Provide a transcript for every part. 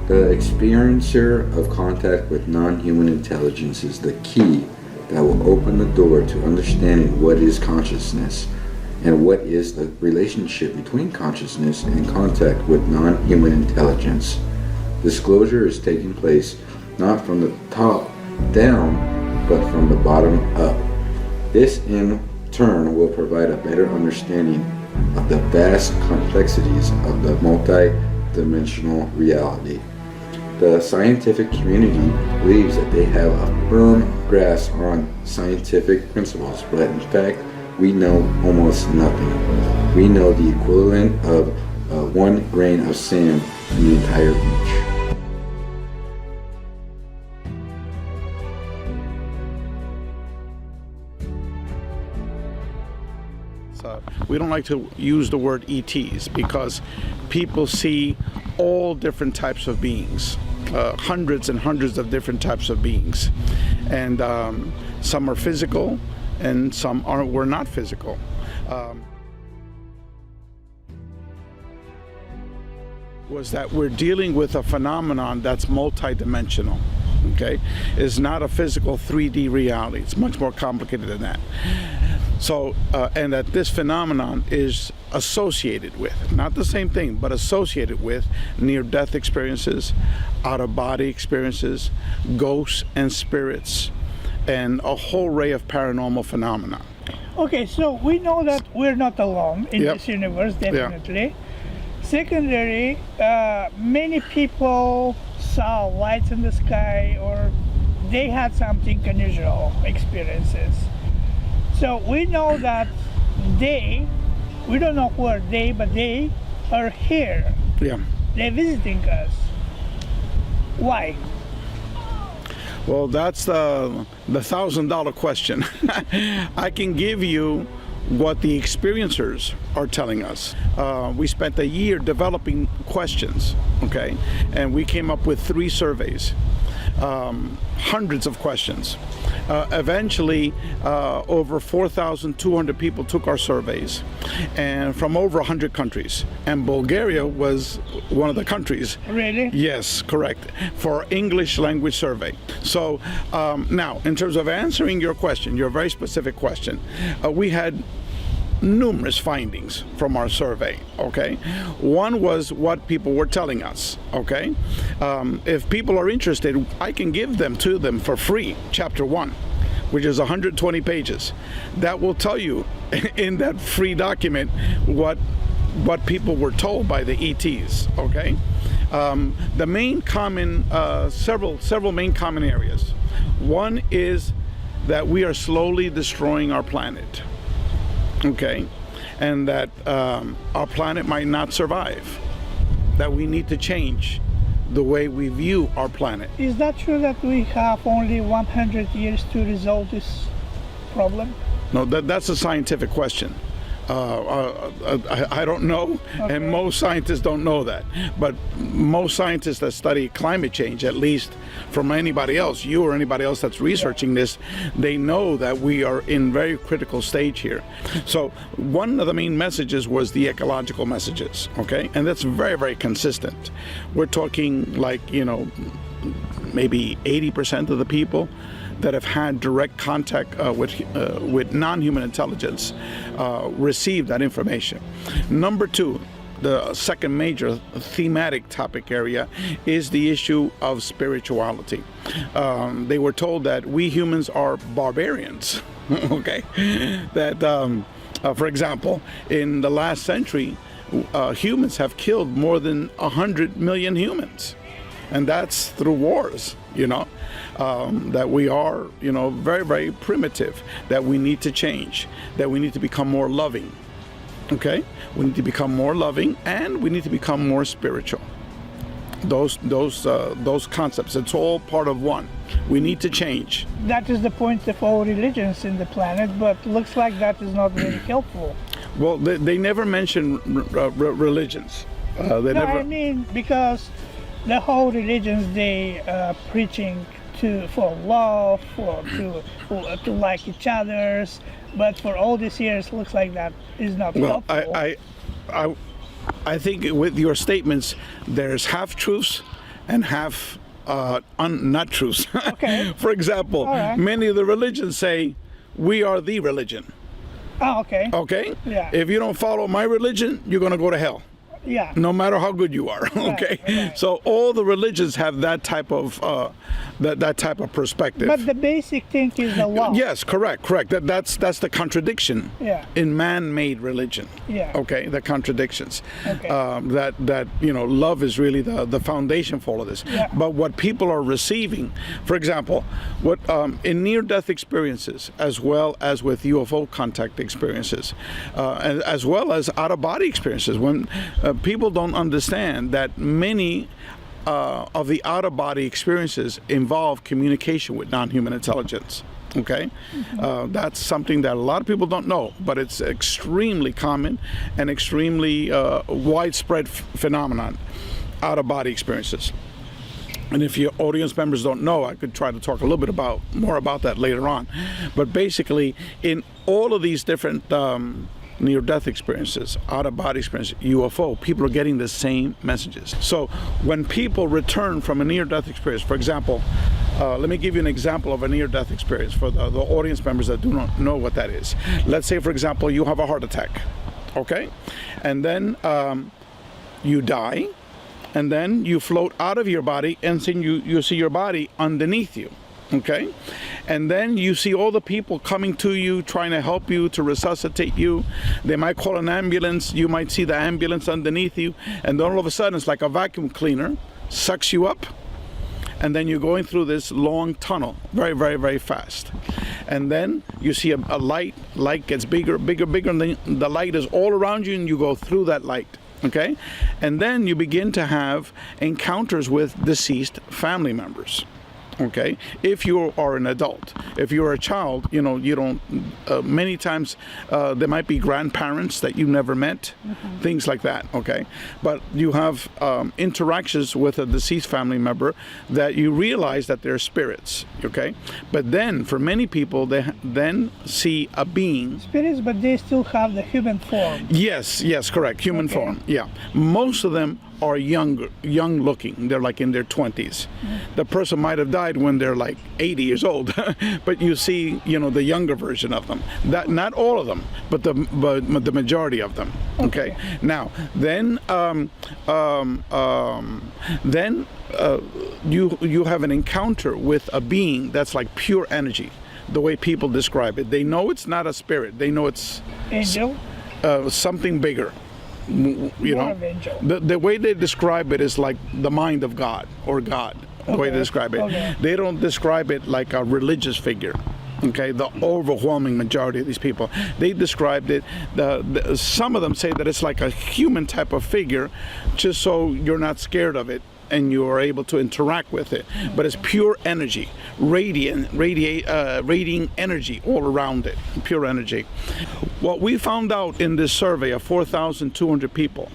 The experiencer of contact with non-human intelligence is the key that will open the door to understanding what is consciousness and what is the relationship between consciousness and contact with non-human intelligence. Disclosure is taking place not from the top down, but from the bottom up. This in turn will provide a better understanding of the vast complexities of the multi-dimensional reality. The scientific community believes that they have a firm grasp on scientific principles, but in fact, we know almost nothing. We know the equivalent of 1 grain of sand in the entire beach. We don't like to use the word ETs because people see all different types of beings, hundreds and hundreds of different types of beings, and some are physical and some were not physical. Was that we're dealing with a phenomenon that's multidimensional. Okay, it's not a physical 3D reality. It's much more complicated than that. So, and that this phenomenon is associated with, not the same thing, but associated with near-death experiences, out-of-body experiences, ghosts and spirits, and a whole array of paranormal phenomena. Okay, so we know that we're not alone in this universe, definitely. Secondary, many people saw lights in the sky or they had something unusual experiences. So we know that we don't know who are they, but they are here. Yeah. They're visiting us. Why? Well, that's the $1,000 question. I can give you what the experiencers are telling us. We spent a year developing questions, okay? And we came up with 3 surveys, hundreds of questions. Eventually, over 4,200 people took our surveys, and from over 100 countries. And Bulgaria was one of the countries. Really? Yes, correct, for English language survey. So now, in terms of answering your question, your very specific question, we had numerous findings from our survey, okay? One was what people were telling us, okay? If people are interested, I can give them to them for free, chapter 1, which is 120 pages. That will tell you in that free document what people were told by the ETs, okay? The main common, several main common areas. One is that we are slowly destroying our planet. Okay, and that our planet might not survive, that we need to change the way we view our planet. Is that true that we have only 100 years to resolve this problem? No, that's a scientific question. I don't know, okay. And most scientists don't know that. But most scientists that study climate change, at least from anybody else, you or anybody else that's researching this, they know that we are in very critical stage here. So one of the main messages was the ecological messages, okay? And that's very, very consistent. We're talking like, maybe 80% of the people that have had direct contact with non-human intelligence receive that information. Number 2, the second major thematic topic area is the issue of spirituality. They were told that we humans are barbarians, okay? That, for example, in the last century, humans have killed more than 100 million humans. And that's through wars, that we are, very, very primitive, that we need to change, that we need to become more loving, okay? We need to become more loving, and we need to become more spiritual. Those concepts, it's all part of one. We need to change. That is the point of all religions in the planet, but looks like that is not very helpful. Well, they never mention religions. I mean, because the whole religions, they preaching for love, to like each others, but for all these years, looks like that is not helpful. I think with your statements, there's half truths and half not truths. Okay. For example, right. many of the religions say we are the religion. Oh, okay. Okay? Yeah. If you don't follow my religion, you're going to go to hell. Yeah. No matter how good you are. Okay? Right. So all the religions have that type of that type of perspective. But the basic thing is the law. Yes, correct. That's the contradiction in man-made religion. Yeah. Okay, the contradictions. Okay. That love is really the foundation for all of this. Yeah. But what people are receiving, for example, what in near-death experiences, as well as with UFO contact experiences, and as well as out-of-body experiences, when people don't understand that many of the out-of-body experiences involve communication with non-human intelligence. Okay, that's something that a lot of people don't know, but it's extremely common and extremely widespread phenomenon, out-of-body experiences. And if your audience members don't know, I could try to talk a little bit more about that later on. But basically, in all of these different near-death experiences, out-of-body experiences, UFO, people are getting the same messages. So when people return from a near-death experience, for example, let me give you an example of a near-death experience for the audience members that do not know what that is. Let's say, for example, you have a heart attack, okay? And then you die, and then you float out of your body, and then you see your body underneath you. Okay, and then you see all the people coming to you, trying to help you, to resuscitate you. They might call an ambulance. You might see the ambulance underneath you, and then all of a sudden it's like a vacuum cleaner sucks you up, and then you're going through this long tunnel very, very, very fast. And then you see a light gets bigger, and then the light is all around you, and you go through that light. Okay, and then you begin to have encounters with deceased family members. Okay, if you are an adult, if you're a child, you don't, many times there might be grandparents that you never met, things like that, okay? But you have interactions with a deceased family member that you realize that they're spirits, okay? But then, for many people, they then see a being. Spirits, but they still have the human form. Yes, correct, human form, yeah. Most of them are young looking. They're like in their 20s. The person might have died when they're like 80 years old, but you see, the younger version of them. That not all of them, but the majority of them. Okay. Now, then you have an encounter with a being that's like pure energy. The way people describe it, they know it's not a spirit. They know it's angel, something bigger. The way they describe it is like the mind of God, or God, the way they describe it. Okay. They don't describe it like a religious figure. Okay, the overwhelming majority of these people, they described it, some of them say that it's like a human type of figure, just so you're not scared of it and you are able to interact with it. But it's pure energy, radiating energy all around it, pure energy. What we found out in this survey of 4,200 people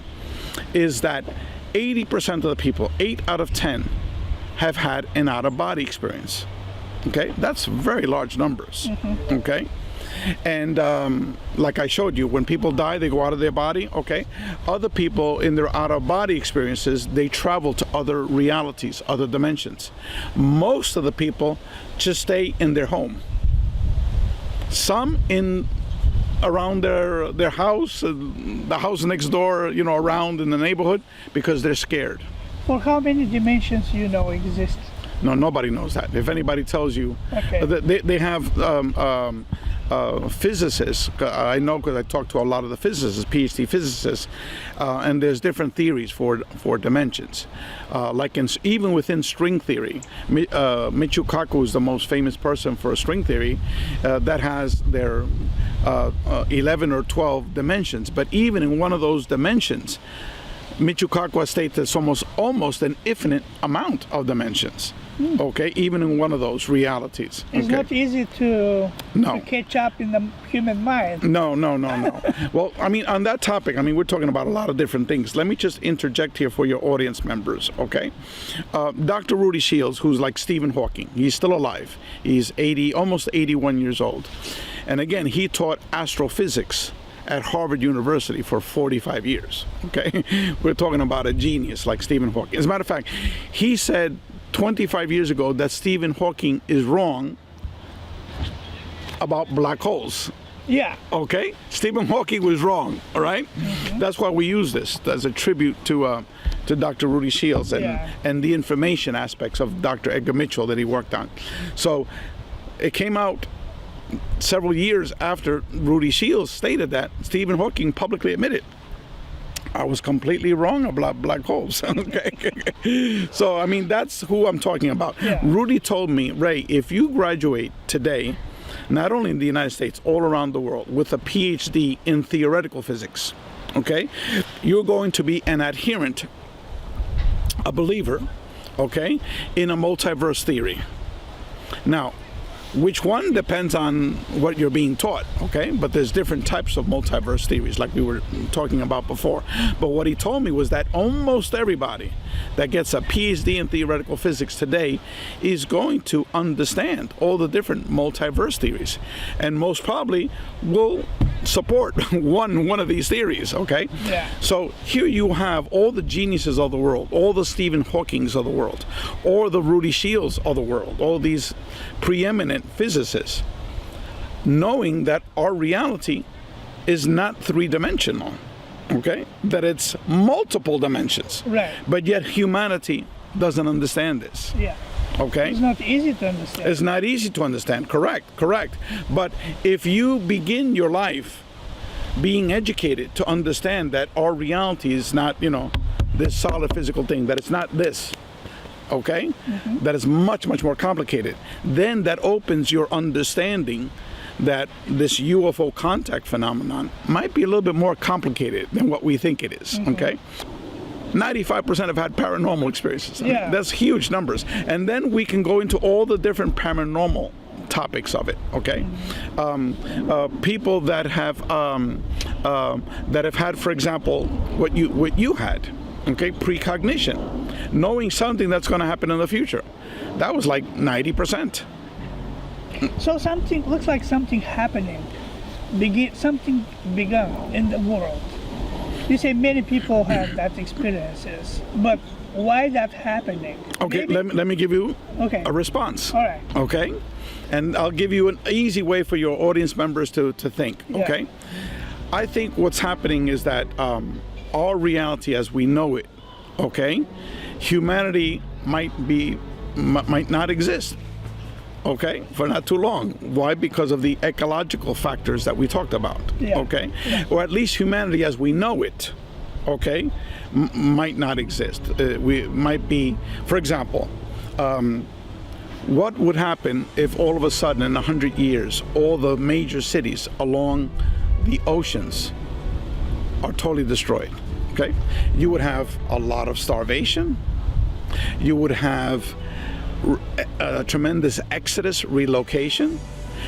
is that 80% of the people, 8 out of 10, have had an out-of-body experience. Okay, that's very large numbers. Okay, and like I showed you, when people die, they go out of their body. Okay, other people in their out-of-body experiences, they travel to other realities, other dimensions. Most of the people just stay in their home. Some around their house, the house next door, around in the neighborhood, because they're scared. For how many dimensions exist? No, nobody knows that. If anybody tells you, they have physicists. I know because I talk to a lot of the physicists, PhD physicists, and there's different theories for dimensions. Like even within string theory, Michio Kaku is the most famous person for string theory that has their 11 or 12 dimensions. But even in one of those dimensions, Michio Kaku states it's almost an infinite amount of dimensions. Okay, even in one of those realities. It's not easy to catch up in the human mind. No. Well, on that topic, we're talking about a lot of different things. Let me just interject here for your audience members, okay? Dr. Rudy Shields, who's like Stephen Hawking, he's still alive. He's almost 81 years old. And again, he taught astrophysics at Harvard University for 45 years, okay? We're talking about a genius like Stephen Hawking. As a matter of fact, he said 25 years ago that Stephen Hawking is wrong about black holes. Yeah. Okay? Stephen Hawking was wrong, all right? Mm-hmm. That's why we use this as a tribute to Dr. Rudy Shields and the information aspects of Dr. Edgar Mitchell that he worked on. So it came out several years after Rudy Shields stated that. Stephen Hawking publicly admitted, I was completely wrong about black holes. Okay. So, I mean, that's who I'm talking about. Yeah. Rudy told me, Ray, if you graduate today, not only in the United States, all around the world, with a PhD in theoretical physics, okay, you're going to be an adherent, a believer, okay, in a multiverse theory. Now, which one depends on what you're being taught, okay? But there's different types of multiverse theories like we were talking about before. But what he told me was that almost everybody that gets a PhD in theoretical physics today is going to understand all the different multiverse theories, and most probably will support one of these theories, okay? Yeah. So here you have all the geniuses of the world, all the Stephen Hawkings of the world, or the Rudy Shields of the world, all these preeminent physicists, knowing that our reality is not three-dimensional, okay? That it's multiple dimensions. Right. But yet humanity doesn't understand this. Yeah. Okay? It's not easy to understand. It's not easy to understand, correct. But if you begin your life being educated to understand that our reality is not, this solid physical thing, that it's not this, okay? Mm-hmm. That is much, much more complicated. Then that opens your understanding that this UFO contact phenomenon might be a little bit more complicated than what we think it is, okay? 95% have had paranormal experiences. Yeah. That's huge numbers. And then we can go into all the different paranormal topics of it, okay? People that have had, for example, what you had, okay, precognition, knowing something that's going to happen in the future. That was like 90%. So something looks like something happening, something begun in the world. You say many people have that experiences, but why that happening? Okay, let me give you a response. All right. Okay, and I'll give you an easy way for your audience members to think. Okay, I think what's happening is that our reality as we know it, okay, humanity might not exist. Okay, for not too long. Why? Because of the ecological factors that we talked about. Yeah. Okay, or at least humanity as we know it, okay, might not exist. We might be, for example, what would happen if all of a sudden in 100 years, all the major cities along the oceans are totally destroyed? Okay, you would have a lot of starvation. You would have a tremendous exodus, relocation.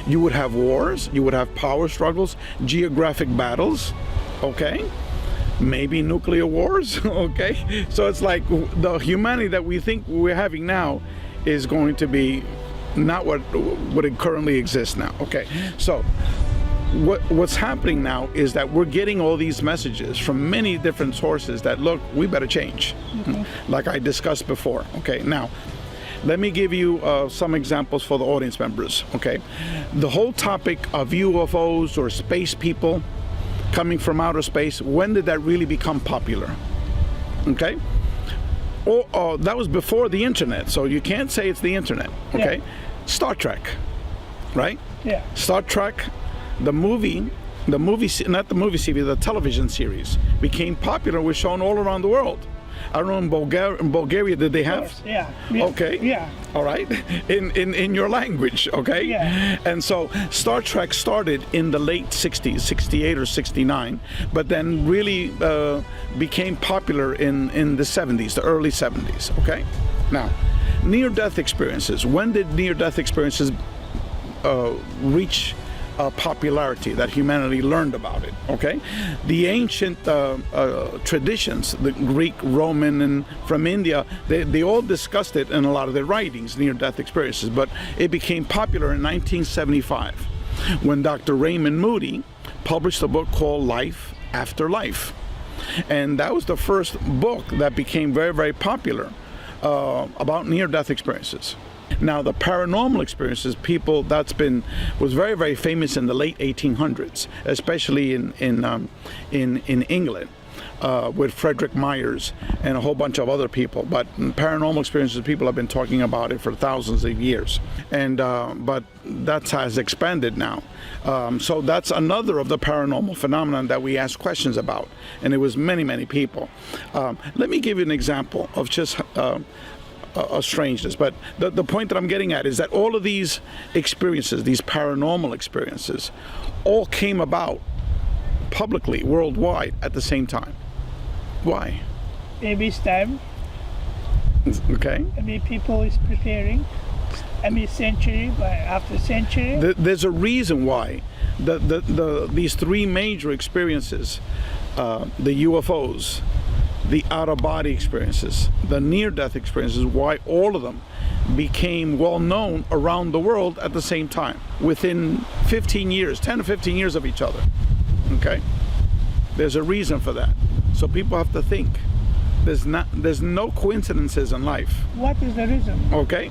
You would have wars, you would have power struggles, geographic battles, okay? Maybe nuclear wars, okay? So it's like the humanity that we think we're having now is going to be not what it currently exists now, okay? So what's happening now is that we're getting all these messages from many different sources that, look, we better change, like I discussed before, okay? Now, let me give you some examples for the audience members, okay? The whole topic of UFOs or space people coming from outer space, when did that really become popular, okay? That was before the internet, so you can't say it's the internet, okay? Yeah. Star Trek, right? Yeah. Star Trek, the television series became popular, was shown all around the world. I don't know, in Bulgaria, did they have? Yeah. Okay. Yeah. All right. In your language, okay? Yeah. And so Star Trek started in the late 60s, 68 or 69, but then really became popular in the 70s, the early 70s, okay? Now, near-death experiences. When did near-death experiences reach popularity, that humanity learned about it, okay? The ancient traditions, the Greek, Roman, and from India, they all discussed it in a lot of their writings, near-death experiences, but it became popular in 1975 when Dr. Raymond Moody published a book called Life After Life. And that was the first book that became very, very popular about near-death experiences. Now, the paranormal experiences, was very, very famous in the late 1800s, especially in England. With Frederick Myers and a whole bunch of other people, but paranormal experiences, people have been talking about it for thousands of years, and but that has expanded now. So that's another of the paranormal phenomenon that we ask questions about, and it was many, many people. Let me give you an example of just a strangeness, but the point that I'm getting at is that all of these experiences, these paranormal experiences, all came about publicly, worldwide, at the same time. Why? Maybe it's time. Okay. Maybe people is preparing. Century after century. There's a reason why these three major experiences, the UFOs, the out-of-body experiences, the near-death experiences, why all of them became well known around the world at the same time, within 15 years, 10 to 15 years of each other. Okay? There's a reason for that. So people have to think. There's no coincidences in life. What is the reason? Okay?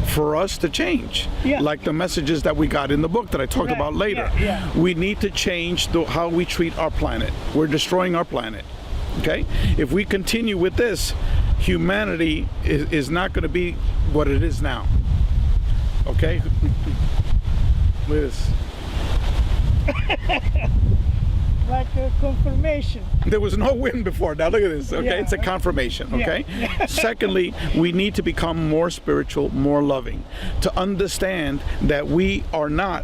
For us to change. Yeah. Like the messages that we got in the book that I talked about later. Yeah. We need to change how we treat our planet. We're destroying our planet. Okay? If we continue with this, humanity is not going to be what it is now. Okay? Look at this. Like a confirmation. There was no wind before. Now look at this. Okay, it's a confirmation. Okay. Yeah. Secondly, we need to become more spiritual, more loving, to understand that we are not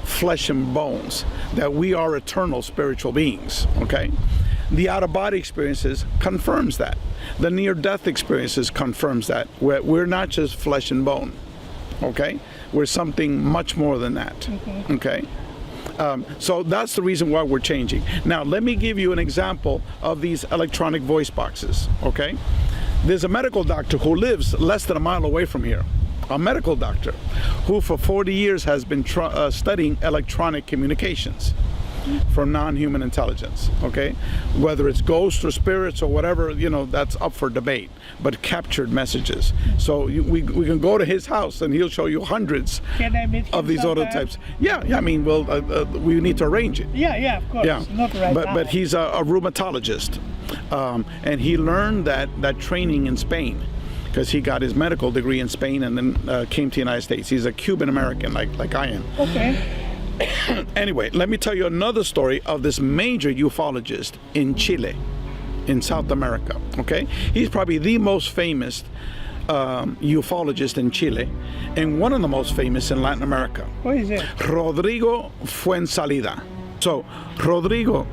flesh and bones, that we are eternal spiritual beings. Okay. The out-of-body experiences confirms that. The near-death experiences confirms that. We're not just flesh and bone. Okay. We're something much more than that. Mm-hmm. Okay. So that's the reason why we're changing. Now, let me give you an example of these electronic voice boxes, okay? There's a medical doctor who lives less than a mile away from here, a medical doctor who for 40 years has been studying electronic communications from non-human intelligence, okay? Whether it's ghosts or spirits or whatever, that's up for debate, but captured messages. So we can go to his house and he'll show you hundreds of these audio types. Yeah, I mean, we need to arrange it. Yeah, of course. Yeah. Not right now. But he's a rheumatologist, and he learned that training in Spain, because he got his medical degree in Spain and then came to the United States. He's a Cuban American, like I am. Okay. Anyway, let me tell you another story of this major ufologist in Chile, in South America. Okay, he's probably the most famous ufologist in Chile, and one of the most famous in Latin America. What is it? Rodrigo Fuensalida. So Rodrigo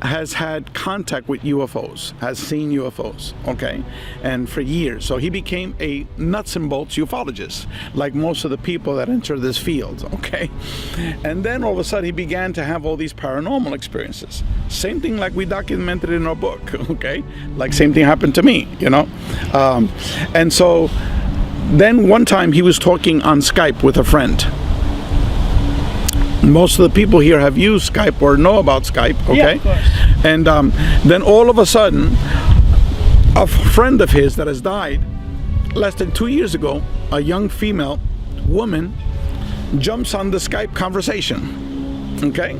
has had contact with UFOs, has seen UFOs, okay, and for years. So he became a nuts and bolts ufologist, like most of the people that enter this field, okay? And then all of a sudden he began to have all these paranormal experiences. Same thing like we documented in our book, okay? Like same thing happened to me, And so then one time he was talking on Skype with a friend. Most of the people here have used Skype or know about Skype, okay? Yeah, of course. And then all of a sudden, a friend of his that has died less than 2 years ago, a young female woman, jumps on the Skype conversation, okay?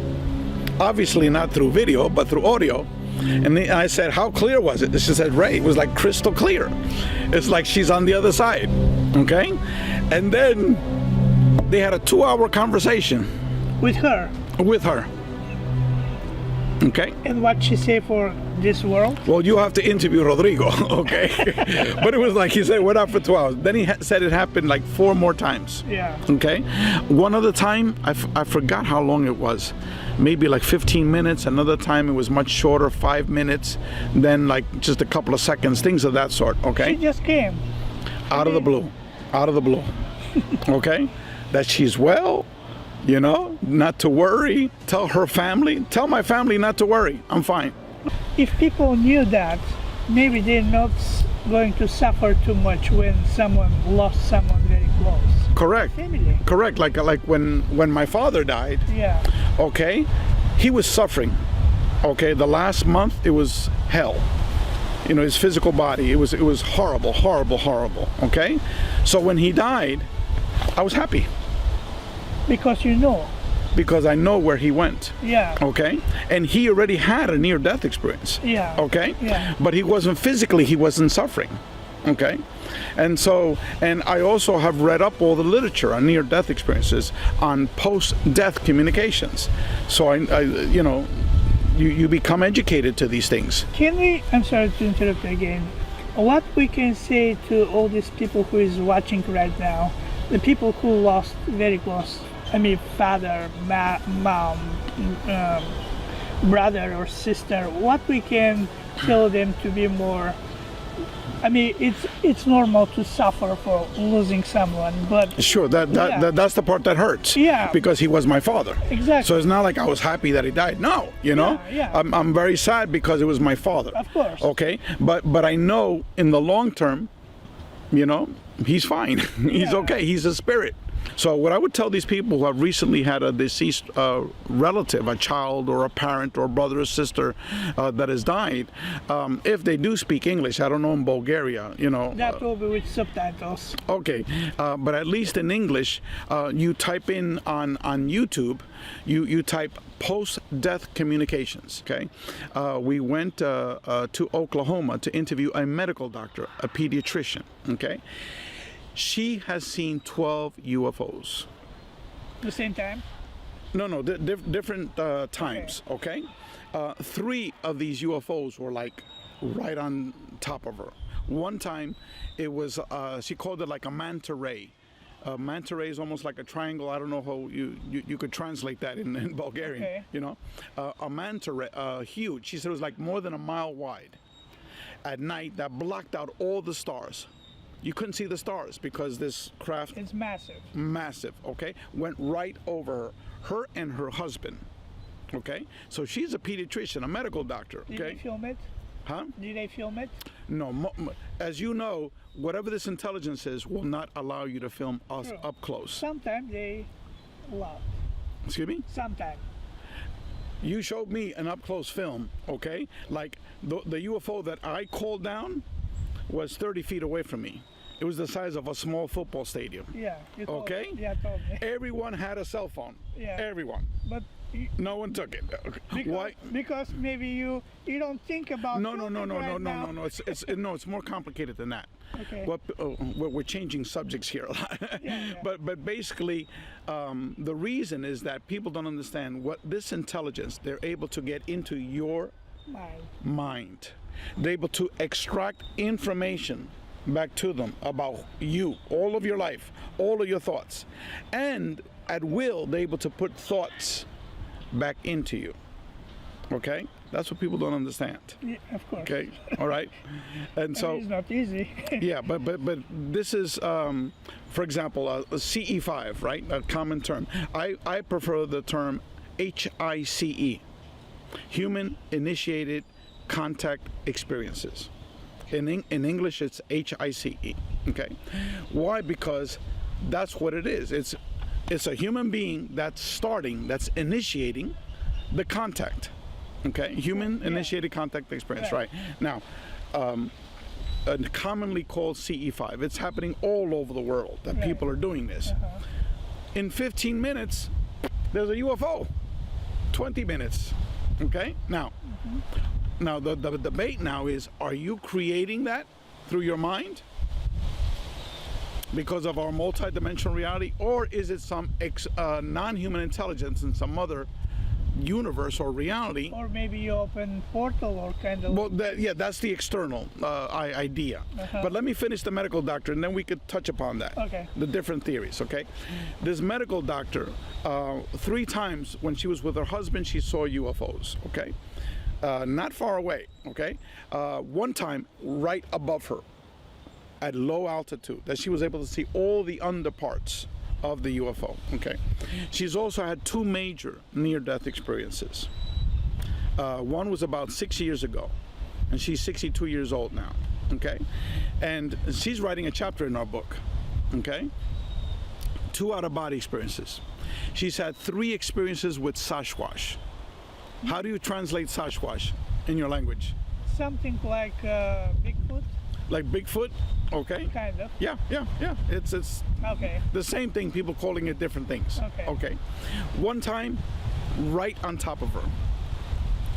Obviously not through video, but through audio. And I said, how clear was it? She said, Ray, it was like crystal clear. It's like she's on the other side, okay? And then they had a 2-hour conversation. With her? With her. Okay? And what she say for this world? Well, you have to interview Rodrigo, okay? But it was like he said, we're out for 2 hours. Then he said it happened like 4 more times. Yeah. Okay? One other time, I forgot how long it was. Maybe like 15 minutes. Another time it was much shorter, 5 minutes. Then like just a couple of seconds, things of that sort, okay? She just came. Out of the blue. Out of the blue. Okay? That she's well. Not to worry. Tell her family. Tell my family not to worry. I'm fine. If people knew that, maybe they're not going to suffer too much when someone lost someone very close. Correct. family. Correct. Like when my father died. Yeah. Okay, he was suffering. Okay, the last month it was hell. You know, his physical body. It was horrible, horrible, horrible. Okay, so when he died, I was happy Because you know. because I know where he went. Yeah. Okay, and he already had a near-death experience. Yeah. Okay, Yeah. but he wasn't physically. He wasn't suffering. Okay, and so, and I also have read up all the literature on near-death experiences, on post-death communications. So I you know, you become educated to these things. Can we, I'm sorry to interrupt again, what we can say to all these people who is watching right now, the people who lost very close, I mean father, mom, brother or sister, what we can tell them to be more, I mean it's normal to suffer for losing someone, but Sure, that's the part that hurts. Yeah. Because he was my father. Exactly. So it's not like I was happy that he died. No, you know. Yeah. I'm very sad because it was my father. Of course. Okay, but I know in the long term, you know, he's fine. He's Yeah. okay. He's a spirit. So what I would tell these people who have recently had a deceased relative, a child or a parent or brother or sister that has died, if they do speak English, I don't know in Bulgaria, you know. that will be with subtitles. Okay, but at least in English, you type in on YouTube, you type post-death communications. Okay, we went to Oklahoma to interview a medical doctor, a pediatrician. Okay, she has seen 12 UFOs. The same time? No, different times. Okay, 3 of these UFOs were like right on top of her. One time, it was she called it like a manta ray. Manta ray is almost like a triangle. I don't know how you could translate that in Bulgarian. Okay. You know, a manta ray, huge. She said it was like more than a mile wide. At night, that blocked out all the stars. You couldn't see the stars because this craft, It's massive. massive, okay, went right over her and her husband. Okay, so she's a pediatrician, a medical doctor. Did they Okay, film it? huh? Did they film it? No, as you know, whatever this intelligence is will not allow you to film us True. up close. Sometimes they allow. Excuse me? Sometimes. You showed me an up-close film, okay? Like the UFO that I called down was 30 feet away from me. It was the size of a small football stadium. Yeah. You told Okay. Me. Yeah, told me. Everyone had a cell phone. Yeah. Everyone. But No one took it. Why? because maybe you don't think about No. filming right now. It's more complicated than that. Okay. We're changing subjects here a lot. Yeah. But basically, the reason is that people don't understand what this intelligence, they're able to get into your mind. They're able to extract information back to them about you, all of your life, all of your thoughts. And at will, they're able to put thoughts back into you. Okay? That's what people don't understand. Yeah, of course. Okay? All right? And so, It's not easy. yeah, but this is, for example, a CE5, right? A common term. I prefer the term HICE, Human Initiated Contact Experiences. In English, it's HICE. Okay? Why? Because that's what it is. It's a human being that's initiating the contact. Okay? Human initiated contact experience, right? Now, commonly called CE5. It's happening all over the world that people are doing this. In 15 minutes, there's a UFO. 20 minutes. Okay? Now, the debate now is, are you creating that through your mind because of our multidimensional reality, or is it some non-human intelligence in some other universe or reality? Or maybe you open portal or kind of. Well, that's the external idea. But let me finish the medical doctor, and then we could touch upon that. Okay. The different theories, okay? This medical doctor, 3 times when she was with her husband, she saw UFOs, okay? Not far away, okay? One time, right above her, at low altitude, that she was able to see all the underparts of the UFO, okay? She's also had 2 major near-death experiences. One was about 6 years ago, and she's 62 years old now, okay? And she's writing a chapter in our book, okay? 2 out-of-body experiences. She's had 3 experiences with Sasquatch. How do you translate Sasquatch in your language? Something like Bigfoot. Like Bigfoot? Okay. Kind of. Yeah. It's Okay. the same thing, people calling it different things. Okay. One time, right on top of her.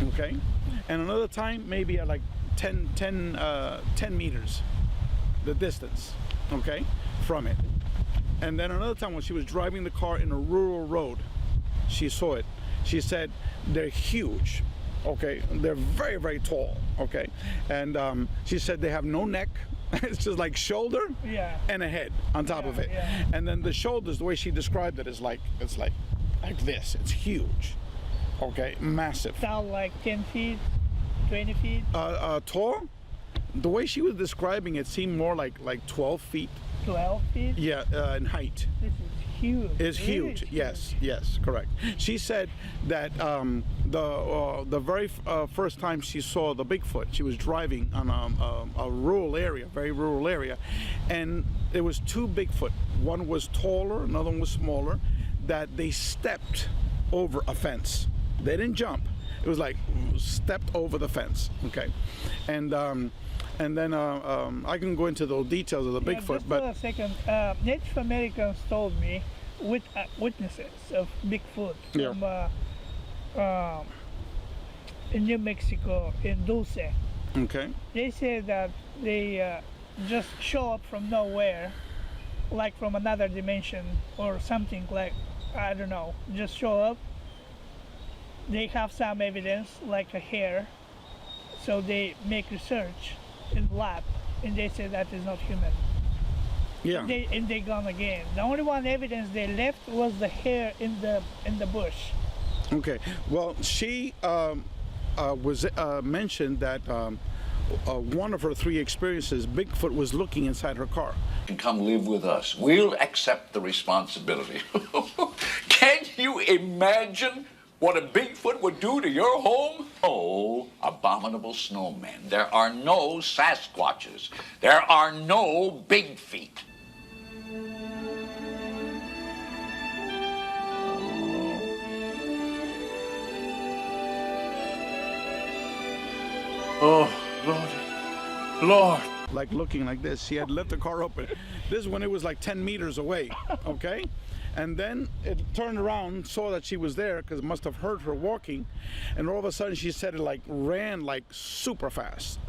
Okay. And another time, maybe at like 10 meters, the distance, okay, from it. And then another time when she was driving the car in a rural road, she saw it. She said they're huge, okay? They're very, very tall, okay? And she said they have no neck. It's just like shoulder and a head on top of it. Yeah. And then the shoulders, the way she described it, is like, it's like this. It's huge, okay? Massive. Tall, like 10 feet, 20 feet? Tall? The way she was describing it seemed more like 12 feet. 12 feet? Yeah, in height. This is huge. It's really huge. Yes, correct. She said that the very first time she saw the Bigfoot, she was driving on a rural area, very rural area, and there was 2 Bigfoot. One was taller, another one was smaller, that they stepped over a fence. They didn't jump. It was like stepped over the fence. Okay, and then I can go into the details of the Bigfoot. Just but for a second, Native Americans told me with witnesses of Bigfoot from in New Mexico, in Dulce. Okay. They say that they just show up from nowhere, like from another dimension or something, like, I don't know, just show up. They have some evidence, like a hair, so they make research in lab, and they say that is not human. Yeah. And they gone again. The only one evidence they left was the hair in the bush. Okay. Well, she was mentioned that one of her 3 experiences, Bigfoot was looking inside her car. Come live with us. We'll accept the responsibility. Can you imagine what a Bigfoot would do to your home? Oh, abominable snowmen. There are no Sasquatches. There are no big feet. Oh, Lord. Like looking like this. She had left the car open. This is when it was like 10 meters away, okay? And then it turned around, saw that she was there because it must have heard her walking. And all of a sudden she said it like ran like super fast,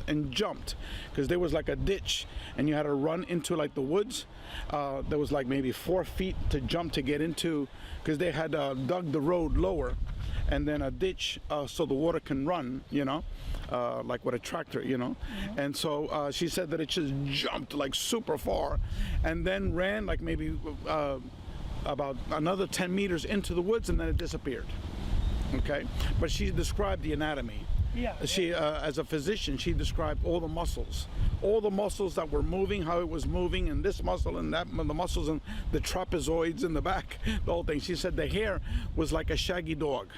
and jumped because there was like a ditch and you had to run into like the woods. There was like maybe 4 feet to jump to get into because they had dug the road lower and then a ditch so the water can run, you know, like with a tractor, you know. And so she said that it just jumped like super far and then ran like maybe about another 10 meters into the woods and then it disappeared. Okay, but she described the anatomy. Yeah. She, as a physician, she described all the muscles that were moving, how it was moving, and this muscle and that, the muscles and the trapezoids in the back, the whole thing. She said the hair was like a shaggy dog.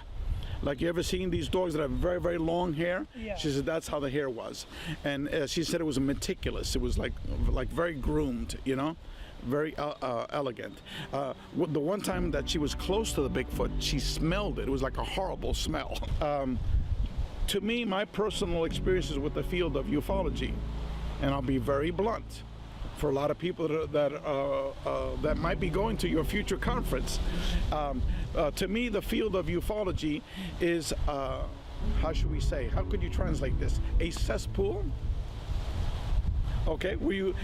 Like, you ever seen these dogs that have very, very long hair? Yeah. She said that's how the hair was. And she said it was meticulous. It was like very groomed, you know? Very elegant. The one time that she was close to the Bigfoot, she smelled it. It was like a horrible smell. To me, my personal experiences with the field of ufology, and I'll be very blunt, for a lot of people that might be going to your future conference, to me, the field of ufology is, how should we say, how could you translate this? A cesspool? Okay, were you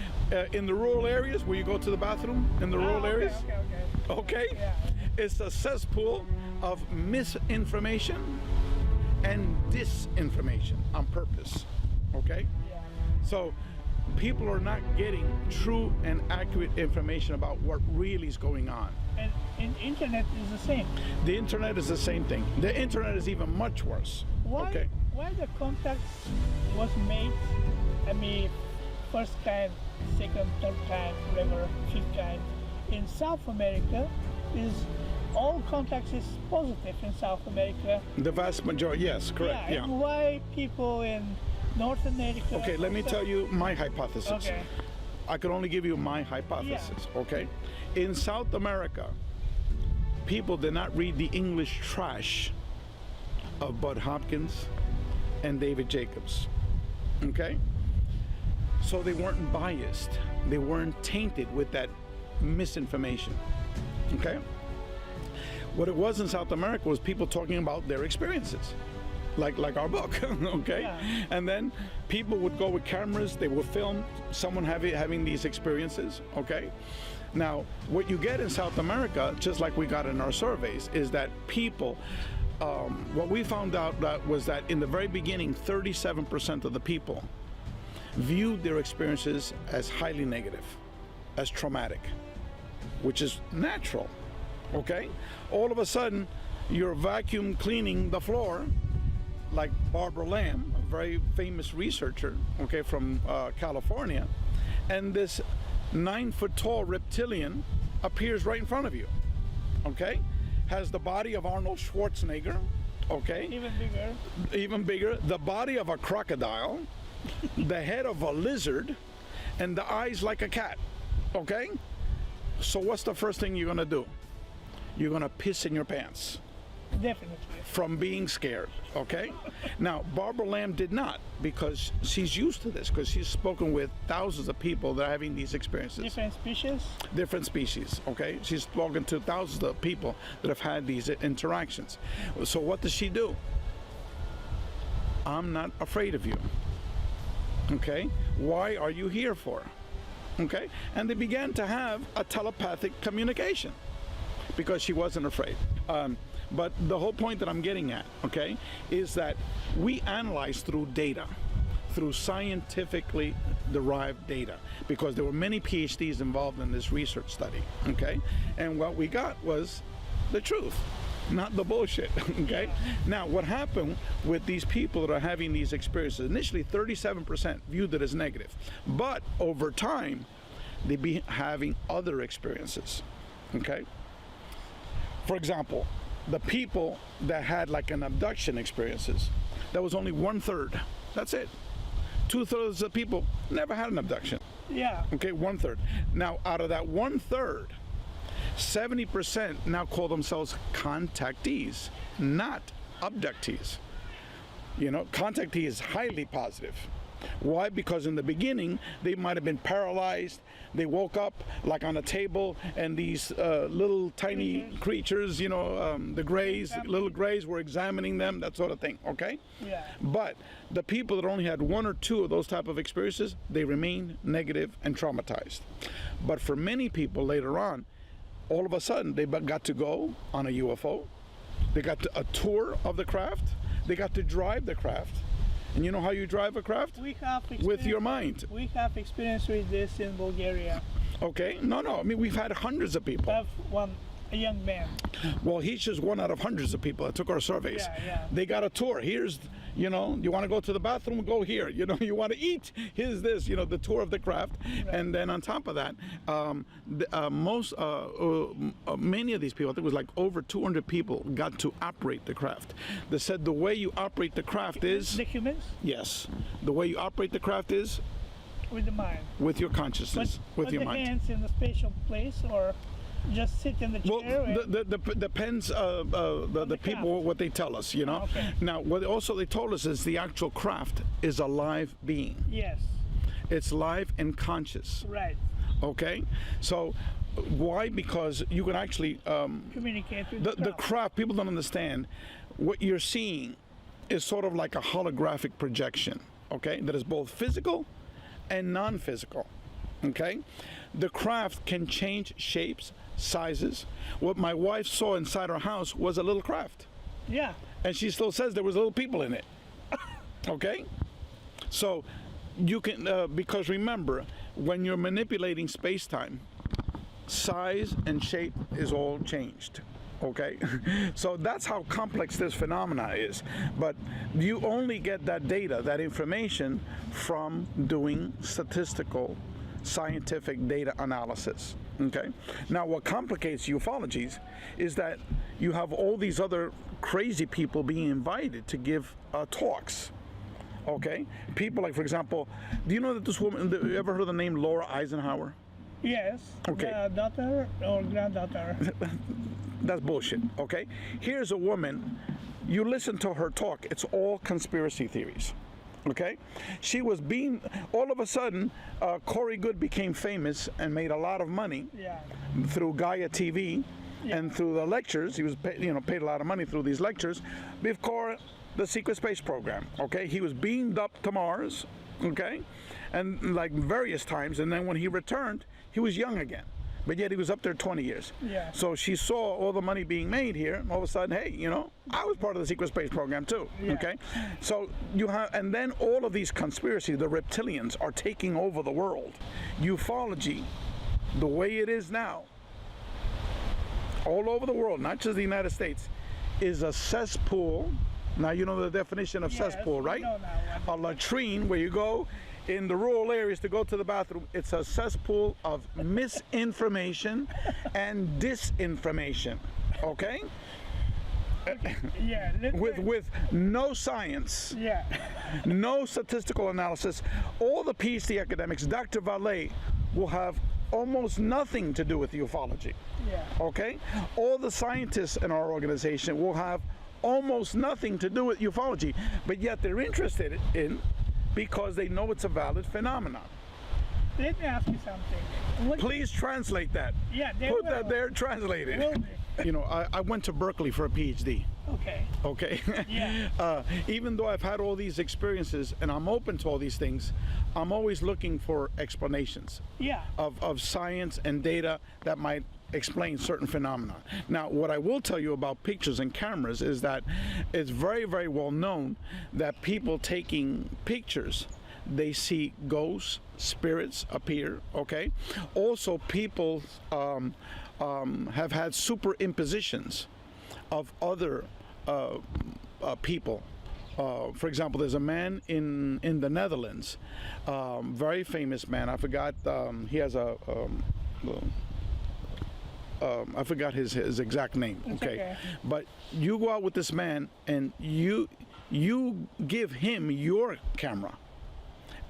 in the rural areas where you go to the bathroom in the rural areas? Okay. Yeah. It's a cesspool of misinformation and disinformation on purpose. Okay? Yeah. So people are not getting true and accurate information about what really is going on. And internet is the same. The internet is the same thing. The internet is even much worse. Why the contact was made, I mean, first kind, second, third kind, whatever, fifth kind, in South America is all contacts is positive in South America. The vast majority, yes, correct. Yeah. And why people in North America? Okay, let me tell you my hypothesis. Okay. I can only give you my hypothesis, okay? In South America, people did not read the English trash of Bud Hopkins and David Jacobs, okay? So they weren't biased. They weren't tainted with that misinformation, okay? What it was in South America was people talking about their experiences, like our book, okay? Yeah. And then people would go with cameras, they would film someone having these experiences, okay? Now, what you get in South America, just like we got in our surveys, is that people, what we found out was that in the very beginning, 37% of the people viewed their experiences as highly negative, as traumatic, which is natural, okay? All of a sudden, you're vacuum cleaning the floor, like Barbara Lamb, a very famous researcher, okay, from California, and this 9-foot-tall reptilian appears right in front of you, okay? Has the body of Arnold Schwarzenegger, okay? Even bigger, the body of a crocodile, the head of a lizard, and the eyes like a cat, okay? So what's the first thing you're gonna do? You're gonna piss in your pants. Definitely. From being scared, okay? Now, Barbara Lamb did not, because she's used to this, because she's spoken with thousands of people that are having these experiences. Different species? Different species, okay? She's spoken to thousands of people that have had these interactions. So what does she do? I'm not afraid of you, okay? Why are you here for? Okay? And they began to have a telepathic communication because she wasn't afraid. But the whole point that I'm getting at, okay, is that we analyze through data, through scientifically derived data, because there were many PhDs involved in this research study, okay? And what we got was the truth, not the bullshit, okay? Now, what happened with these people that are having these experiences, initially 37% viewed it as negative, but over time, they be having other experiences, okay? For example, the people that had like an abduction experiences, that was only 1/3. That's it. 2/3 of people never had an abduction. Yeah. Okay, 1/3. Now, out of that 1/3, 70% now call themselves contactees, not abductees. You know, contactee is highly positive. Why? Because in the beginning, they might have been paralyzed. They woke up like on a table, and these little tiny creatures, you know, the grays, little grays were examining them, that sort of thing, okay? Yeah. But the people that only had 1 or 2 of those type of experiences, they remain negative and traumatized. But for many people later on, all of a sudden, they got to go on a UFO. They got a tour of the craft. They got to drive the craft. And you know how you drive a craft? We have with your mind. We have experience with this in Bulgaria. Okay, no, I mean, we've had hundreds of people. I have a young man. Well, he's just one out of hundreds of people that took our surveys. Yeah. They got a tour. Here's, you know, you want to go to the bathroom, go here. You know, you want to eat, here's this, you know, the tour of the craft. Right. And then on top of that, many of these people, I think it was like over 200 people, got to operate the craft. They said the way you operate the craft is... The humans? Yes. The way you operate the craft is... With the mind. With your consciousness, with your mind. Put the hands in a special place, or just sit in the chair? Well, depends the people, what they tell us, you know. Okay. Now, what also they told us is the actual craft is a live being. Yes. It's live and conscious. Right. Okay? So, why? Because you can actually... communicate with the craft, people don't understand. What you're seeing is sort of like a holographic projection, okay? That is both physical and non-physical, okay? The craft can change shapes, sizes. What my wife saw inside her house was a little craft. Yeah. And she still says there was little people in it, okay? So you can, because remember, when you're manipulating space-time, size and shape is all changed. Okay, so that's how complex this phenomena is. But you only get that data, that information, from doing statistical, scientific data analysis. Okay, now what complicates ufologies is that you have all these other crazy people being invited to give talks Okay, people like, for example, do you know that this woman? You ever heard of the name Laura Eisenhower? Yes. Okay. The daughter or granddaughter. That's bullshit. Okay, here's a woman. You listen to her talk. It's all conspiracy theories. Okay, she was being. All of a sudden, Corey Good became famous and made a lot of money through Gaia TV and through the lectures. He was, paid a lot of money through these lectures. Before the secret space program. Okay, he was beamed up to Mars. Okay, and like various times, and then when he returned, he was young again. But yet he was up there 20 years. Yeah. So she saw all the money being made here, and all of a sudden, hey, I was part of the secret space program too. Yeah. Okay. So you have, and then all of these conspiracies, the reptilians are taking over the world. Ufology, the way it is now, all over the world, not just the United States, is a cesspool. Now you know the definition of cesspool, right? A latrine where you go in the rural areas to go to the bathroom. It's a cesspool of misinformation and disinformation. Okay? With no science, no statistical analysis. All the PhD academics, Dr. Valet, will have almost nothing to do with ufology. Okay? All the scientists in our organization will have almost nothing to do with ufology, but yet they're interested in because they know it's a valid phenomenon. Let me ask you something. Please translate that. Put that there, translate it. I went to Berkeley for a PhD. Okay. Even though I've had all these experiences and I'm open to all these things, I'm always looking for explanations of science and data that might explain certain phenomena. Now, what I will tell you about pictures and cameras is that it's very, very well known that people taking pictures, they see ghosts, spirits appear. Okay. Also, people have had superimpositions of other people. For example, there's a man in the Netherlands, very famous man. I forgot. He has I forgot his exact name. Okay. But you go out with this man and you give him your camera,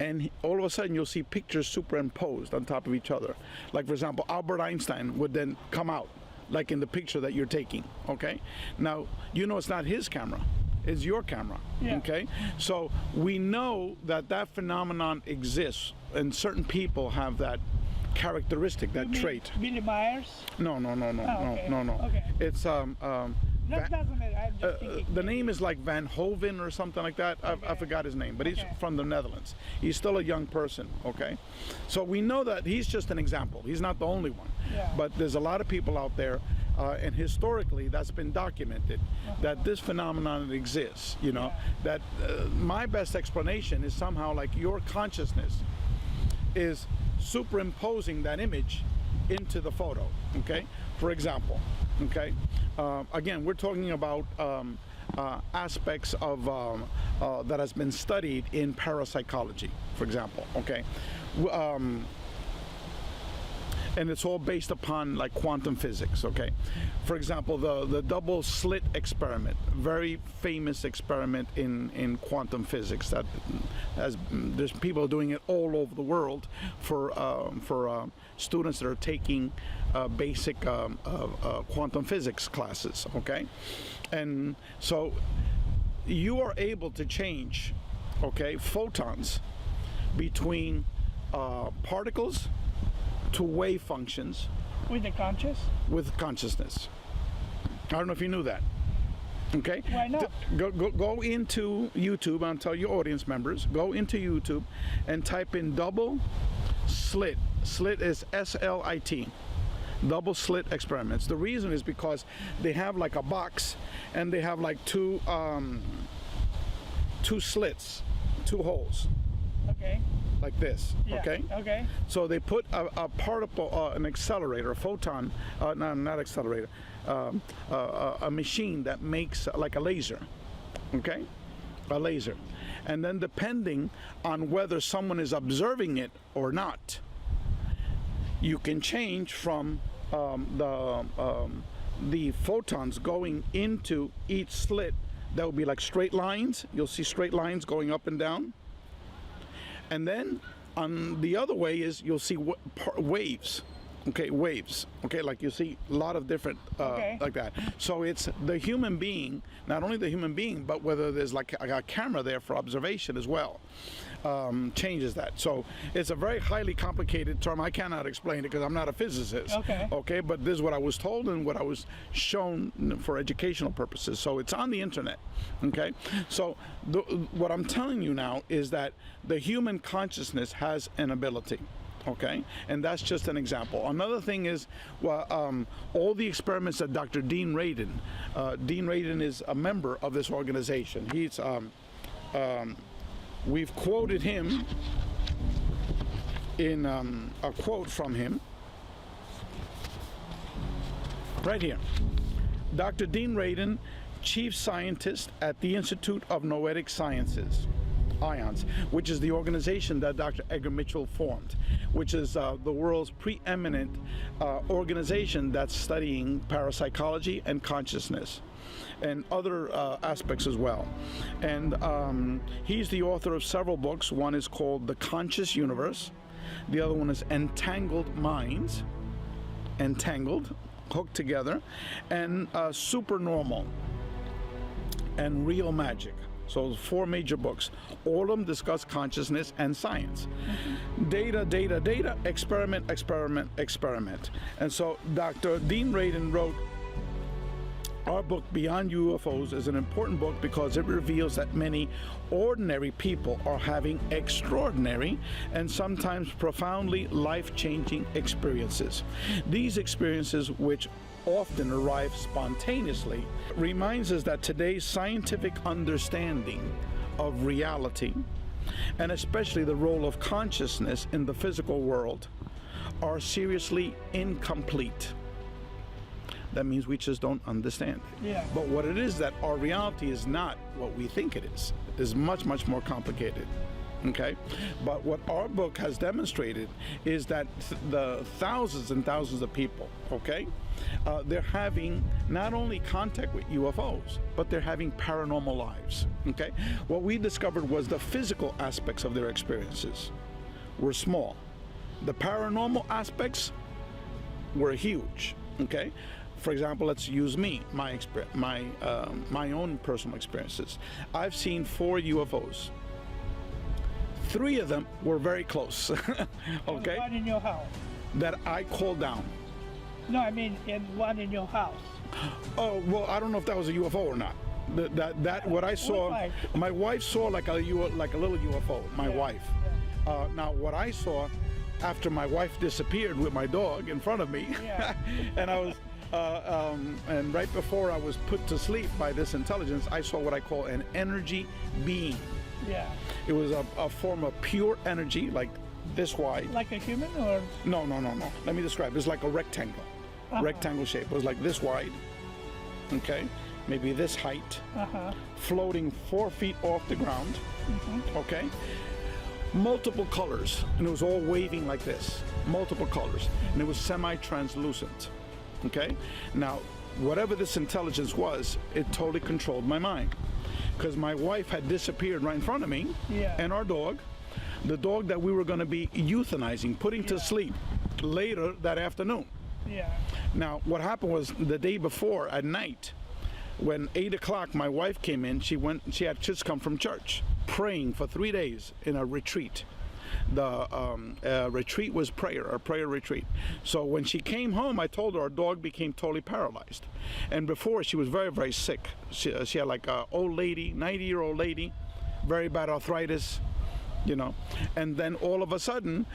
and all of a sudden you'll see pictures superimposed on top of each other. Like, for example, Albert Einstein would then come out, like in the picture that you're taking. Okay. Now it's not his camera. It's your camera. Okay. So we know that phenomenon exists, and certain people have that characteristic, that trait. Billy Myers? No. Okay. It's that doesn't matter. I'm just thinking. The name is like Van Hoven or something like that. I forgot his name, but he's from the Netherlands. He's still a young person. Okay, so we know that he's just an example. He's not the only one. But there's a lot of people out there, and historically that's been documented that this phenomenon exists. That my best explanation is somehow like your consciousness is superimposing that image into the photo. Okay, for example. Okay, again, we're talking about aspects of that has been studied in parapsychology, for example. Okay, and it's all based upon like quantum physics. Okay, for example, the double slit experiment, very famous experiment in quantum physics that there's people doing it all over the world for students that are taking basic quantum physics classes. Okay, and so you are able to change photons between particles to wave functions with the consciousness. I don't know if you knew that. Okay. Why not? Go into YouTube. I'll tell your audience members. Go into YouTube and type in double slit. Slit is SLIT. Double slit experiments. The reason is because they have like a box and they have like two slits, two holes. Okay. Like this. Okay. So they put a particle, an accelerator, a photon, not accelerator, a machine that makes like a laser. Okay, a laser, and then depending on whether someone is observing it or not, you can change from the photons going into each slit that will be like straight lines. You'll see straight lines going up and down. And then on the other way is you'll see waves. Okay, waves. Okay, like you see a lot of different like that. So it's the human being, not only the human being, but whether there's like a camera there for observation as well, changes that. So it's a very highly complicated term. I cannot explain it because I'm not a physicist. Okay, but this is what I was told and what I was shown for educational purposes. So it's on the internet. Okay, so what I'm telling you now is that the human consciousness has an ability. Okay, and that's just an example. Another thing is, all the experiments that Dr. Dean Radin is a member of this organization. He's, we've quoted him in a quote from him right here. Dr. Dean Radin, Chief Scientist at the Institute of Noetic Sciences, IONS, which is the organization that Dr. Edgar Mitchel formed, which is the world's preeminent organization that's studying parapsychology and consciousness and other aspects as well. And he's the author of several books. One is called The Conscious Universe. The other one is Entangled Minds, Entangled, Hooked Together, and Supernormal and Real Magic. So 4 major books. All of them discuss consciousness and science. Data, data, data, experiment, experiment, experiment. And so Dr. Dean Radin wrote, our book, Beyond UFOs, is an important book because it reveals that many ordinary people are having extraordinary and sometimes profoundly life-changing experiences. These experiences, which often arrive spontaneously, reminds us that today's scientific understanding of reality, and especially the role of consciousness in the physical world, are seriously incomplete. That means we just don't understand it. Yeah. But what it is that our reality is not what we think it is. It's much, much more complicated. Okay? But what our book has demonstrated is that the thousands and thousands of people, okay, they're having not only contact with UFOs, but they're having paranormal lives. Okay? What we discovered was the physical aspects of their experiences were small. The paranormal aspects were huge. Okay? For example, let's use me, my own personal experiences. I've seen 4 UFOs. 3 of them were very close. Okay? One in your house. That I called down. No, I mean one in your house. Oh, well, I don't know if that was a UFO or not. That what I saw, my wife saw like a little UFO. My wife. Yeah. Now, what I saw after my wife disappeared with my dog in front of me, and I was. And right before I was put to sleep by this intelligence, I saw what I call an energy being. Yeah. It was a form of pure energy, like this wide. Like a human or? No. Let me describe. It's like a rectangle. Rectangle shape. It was like this wide. Okay. Maybe this height. Floating 4 feet off the ground. Okay. Multiple colors. And it was all waving like this. Multiple colors. And it was semi-translucent. Okay, now whatever this intelligence was, it totally controlled my mind, because my wife had disappeared right in front of me, and our dog, the dog that we were going to be euthanizing, putting to sleep later that afternoon. Now what happened was the day before at night, when 8 o'clock my wife came in, she had just come from church, praying for 3 days in a retreat. The retreat was a prayer retreat. So when she came home, I told her our dog became totally paralyzed. And before, she was very, very sick. She had like an old lady, 90-year-old lady, very bad arthritis, you know. And then all of a sudden,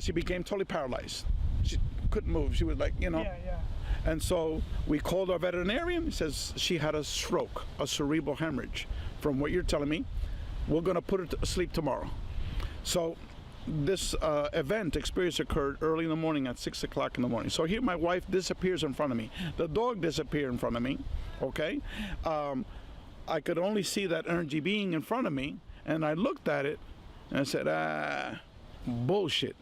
she became totally paralyzed. She couldn't move. She was like, you know. And so we called our veterinarian. He says she had a stroke, a cerebral hemorrhage. From what you're telling me, we're going to put her to sleep tomorrow. So this experience occurred early in the morning at 6 o'clock in the morning. So here my wife disappears in front of me. The dog disappeared in front of me, okay? I could only see that energy being in front of me, and I looked at it, and I said, bullshit.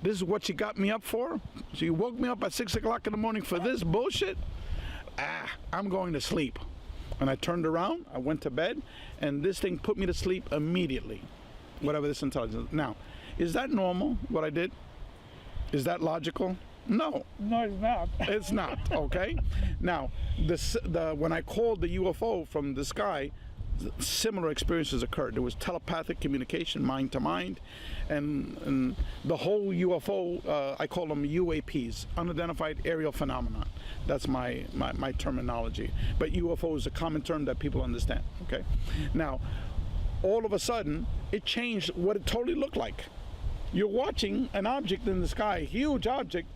This is what you got me up for? So you woke me up at 6 o'clock in the morning for this bullshit? I'm going to sleep. And I turned around, I went to bed, and this thing put me to sleep immediately. Whatever this intelligence. Now, is that normal, what I did? Is that logical? No. No, it's not. It's not, okay? Now, when I called the UFO from the sky, similar experiences occurred. There was telepathic communication, mind to mind, and the whole UFO, I call them UAPs, unidentified aerial phenomenon. That's my terminology. But UFO is a common term that people understand, okay? Now, all of a sudden, it changed what it totally looked like. You're watching an object in the sky, a huge object,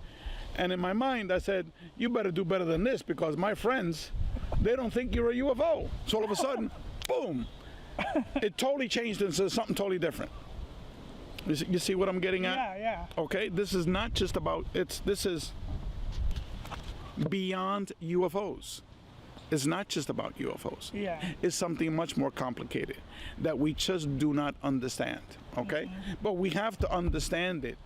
and in my mind I said, you better do better than this, because my friends, they don't think you're a UFO. So all of a sudden, boom, it totally changed into something totally different. You see what I'm getting at? Yeah. Okay, this is not just about, this is beyond UFOs. It's not just about UFOs. Yeah. It's something much more complicated that we just do not understand, okay? Mm-hmm. But we have to understand it,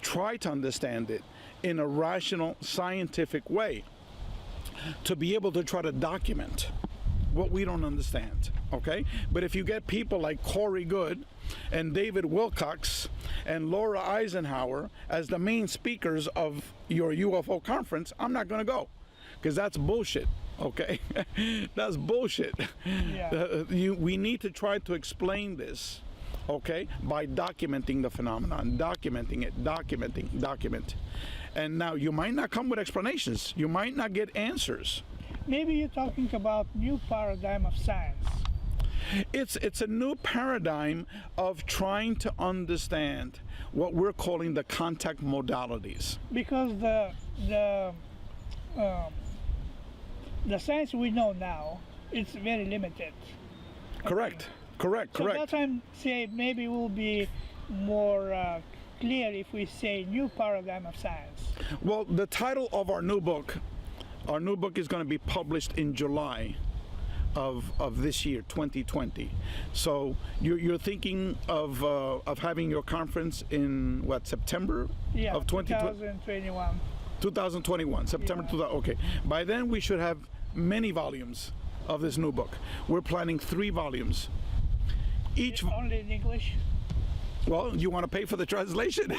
try to understand it in a rational, scientific way to be able to try to document what we don't understand, okay? But if you get people like Corey Good and David Wilcox and Laura Eisenhower as the main speakers of your UFO conference, I'm not gonna go, because that's bullshit, okay? That's bullshit. Yeah. We need to try to explain this, okay, by documenting the phenomenon, documenting it, document. And now you might not come with explanations, you might not get answers. Maybe you're talking about new paradigm of science. It's a new paradigm of trying to understand what we're calling the contact modalities. Because the science we know now, it's very limited. Correct. So that's why I'm saying maybe we'll be more clear if we say new paradigm of science. Well, the title of our new book is going to be published in July of this year, 2020. So you're thinking of having your conference in what, September? Yeah, of 2021. 2021, September 2000. Okay. By then we should have many volumes of this new book. We're planning 3 volumes. Each only in English. Well, you want to pay for the translation?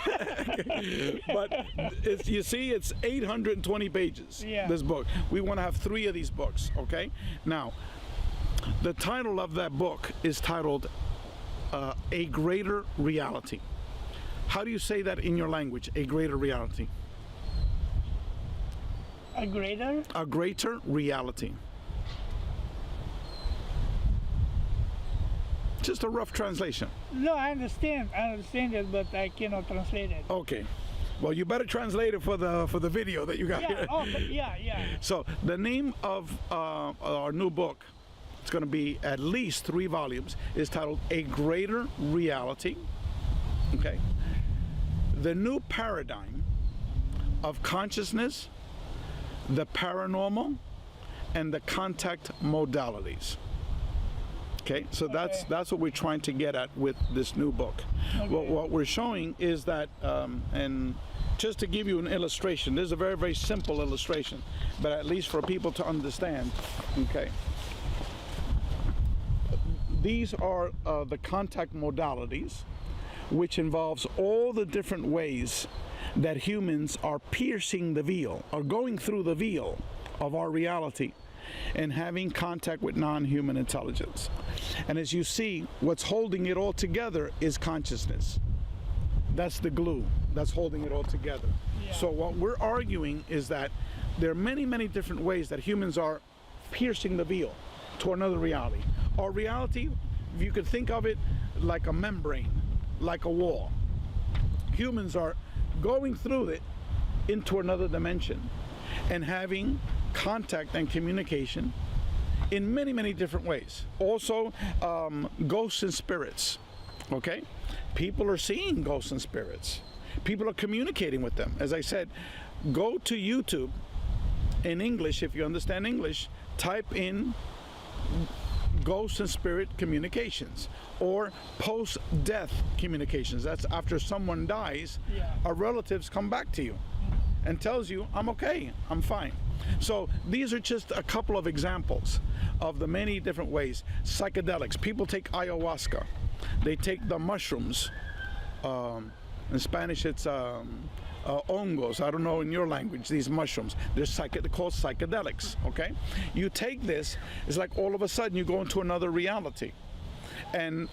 But you see, it's 820 pages, yeah. This book. We want to have 3 of these books, okay? Now, the title of that book is titled A Greater Reality. How do you say that in your language, a greater reality? A greater? A greater reality. Just a rough translation. No, I understand it, but I cannot translate it. Okay. Well, you better translate it for the video that you got here. Yeah. So the name of our new book, it's going to be at least 3 volumes, is titled A Greater Reality. Okay. The new paradigm of consciousness, the paranormal, and the contact modalities. Okay, so that's what we're trying to get at with this new book. Okay. What we're showing is that, and just to give you an illustration, this is a very, very simple illustration, but at least for people to understand, okay. These are the contact modalities, which involves all the different ways that humans are piercing the veil, or going through the veil of our reality, and having contact with non-human intelligence. And as you see, what's holding it all together is consciousness. That's the glue that's holding it all together. Yeah. So what we're arguing is that there are many, many different ways that humans are piercing the veil to another reality. Our reality, you could think of it like a membrane, like a wall. Humans are going through it into another dimension and having contact and communication in many, many different ways. Also, ghosts and spirits, okay? People are seeing ghosts and spirits. People are communicating with them. As I said, go to YouTube in English, if you understand English, type in ghost and spirit communications or post-death communications. That's after someone dies, yeah. Our relatives come back to you and tells you, I'm okay, I'm fine. So these are just a couple of examples of the many different ways. Psychedelics. People take ayahuasca. They take the mushrooms. In Spanish, it's hongos. I don't know in your language, these mushrooms. They're called psychedelics, okay? You take this, it's like all of a sudden you go into another reality. And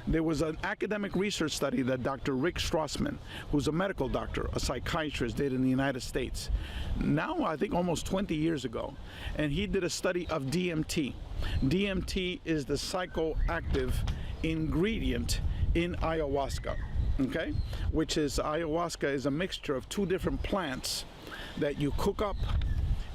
there was an academic research study that Dr. Rick Strassman, who's a medical doctor, a psychiatrist, did in the United States. Now, I think almost 20 years ago. And he did a study of DMT. DMT is the psychoactive ingredient in ayahuasca, okay? Which is, ayahuasca is a mixture of two different plants that you cook up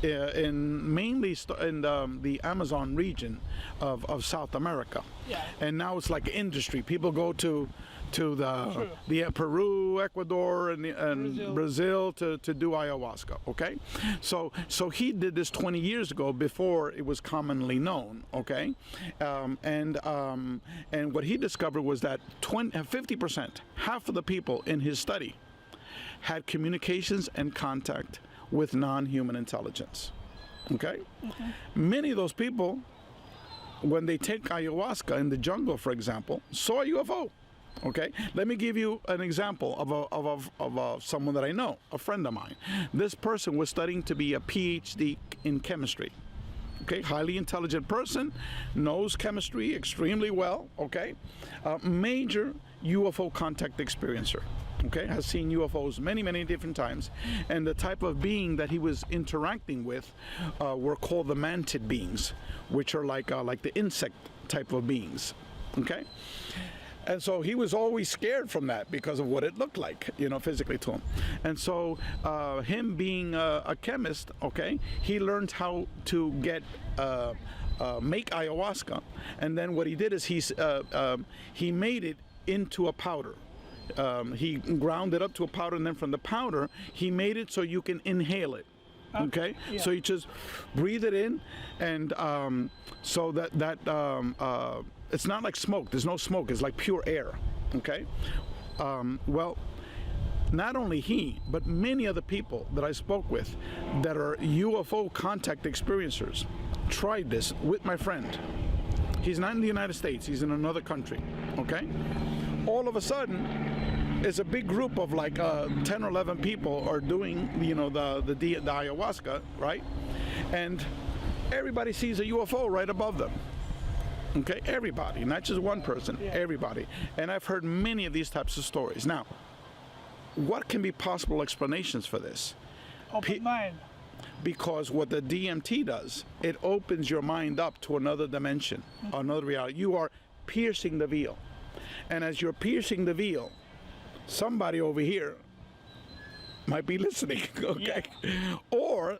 mainly in the Amazon region of South America. Yeah. And now it's like industry. People go to the Peru, Ecuador, and Brazil to do ayahuasca. Okay, so he did this 20 years ago before it was commonly known. Okay, and what he discovered was that 50%, half of the people in his study, had communications and contact with non-human intelligence. Okay, many of those people, when they take ayahuasca in the jungle, for example, saw a UFO. Okay, let me give you an example of someone that I know, a friend of mine. This person was studying to be a PhD in chemistry. Okay, highly intelligent person, knows chemistry extremely well. Okay, major UFO contact experiencer. Okay, has seen UFOs many different times, and the type of being that he was interacting with were called the mantid beings, which are like the insect type of beings. Okay. And so he was always scared from that because of what it looked like, you know, physically to him. And so him being a chemist, okay, he learned how to make ayahuasca. And then what he did is he made it into a powder. He ground it up to a powder, and then from the powder, he made it so you can inhale it. Okay, yeah. So you just breathe it in, and so that it's not like smoke. There's no smoke. It's like pure air. Okay, well, not only he, but many other people that I spoke with that are UFO contact experiencers tried this with my friend. He's not in the United States. He's in another country. Okay, all of a sudden, it's a big group of like 10 or 11 people are doing, you know, the ayahuasca, right? And everybody sees a UFO right above them. Okay, everybody, not just one person, everybody. And I've heard many of these types of stories. Now, what can be possible explanations for this? Open mind. Because what the DMT does, it opens your mind up to another dimension, another reality. You are piercing the veil. And as you're piercing the veil, somebody over here might be listening, okay? Yeah. Or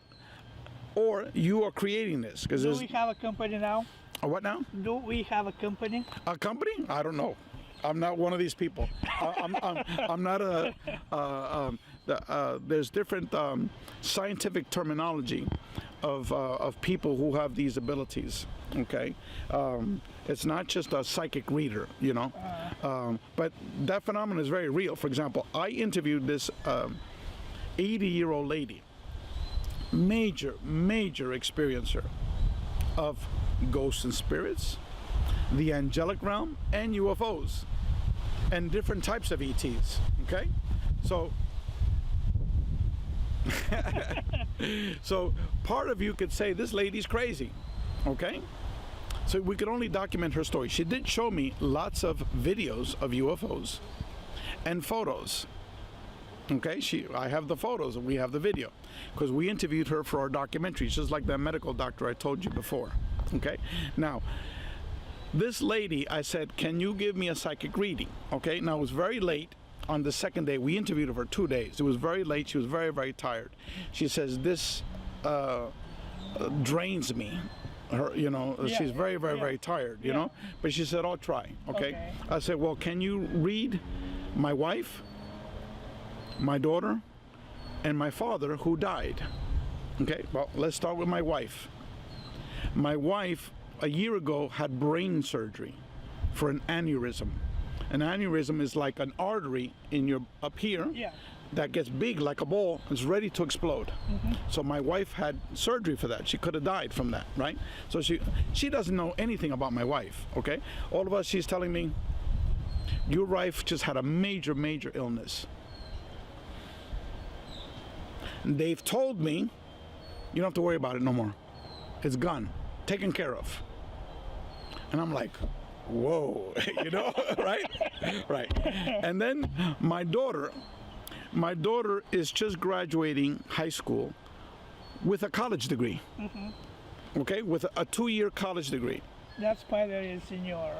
you are creating this. Do we have a company now? What now? Do we have a company? A company? I don't know. I'm not one of these people. I'm not there's different scientific terminology of people who have these abilities. Okay, it's not just a psychic reader, you know. But that phenomenon is very real. For example, I interviewed this 80-year-old lady, major experiencer of ghosts and spirits, the angelic realm, and UFOs, and different types of ETs. Okay, so so part of you could say this lady's crazy. Okay, so we could only document her story. She did show me lots of videos of UFOs and photos. Okay, I have the photos and we have the video because we interviewed her for our documentary, just like that medical doctor I told you before. Okay, now this lady, I said, can you give me a psychic reading? Okay, now it was very late on the second day. We interviewed her for 2 days. It was very late. She was very tired. She says, this drains me. Her, you know, she's very tired, you know, but she said, I'll try. Okay. I said, well, can you read my wife, my daughter, and my father who died? Okay, well, let's start with my wife. My wife, a year ago, had brain surgery for an aneurysm. An aneurysm is like an artery in your up here that gets big like a ball, is ready to explode. So my wife had surgery for that. She could have died from that, right? So she doesn't know anything about my wife, okay? All of us, she's telling me, your wife just had a major, major illness. They've told me, you don't have to worry about it no more. It's gone, taken care of. And I'm like, whoa, you know, right? Right. And then my daughter is just graduating high school with a college degree. Okay, with a 2-year college degree. That spider is in your...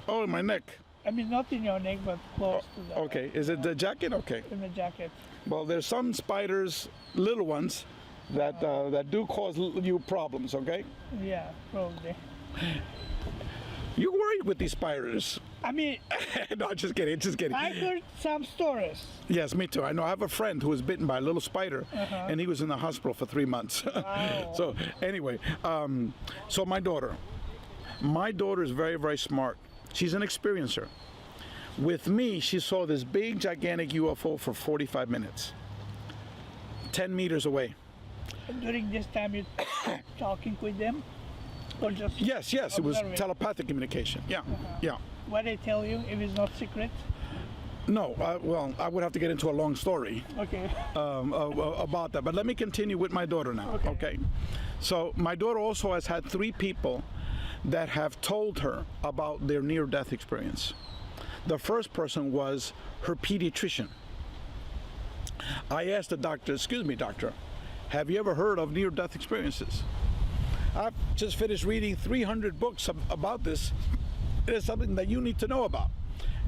Oh, in my neck. I mean, not in your neck, but close to the... Okay, is it the jacket? Okay. In the jacket. Well, there's some spiders, little ones, that do cause you problems, okay? Yeah, probably. You worried with these spiders? I mean... No, just kidding. I heard some stories. Yes, me too. I know. I have a friend who was bitten by a little spider, and he was in the hospital for 3 months. Wow. So anyway, so my daughter is very, very smart. She's an experiencer. With me, she saw this big, gigantic UFO for 45 minutes, 10 meters away. During this time, you talking with them? Or just Yes, it was observing? telepathic communication. Yeah. What they tell you, if it's not secret? No, well, I would have to get into a long story Okay. about that. But let me continue with my daughter now, okay? So my daughter also has had 3 people that have told her about their near-death experience. The first person was her pediatrician. I asked the doctor, excuse me, doctor, have you ever heard of near-death experiences? I've just finished reading 300 books about this. It is something that you need to know about.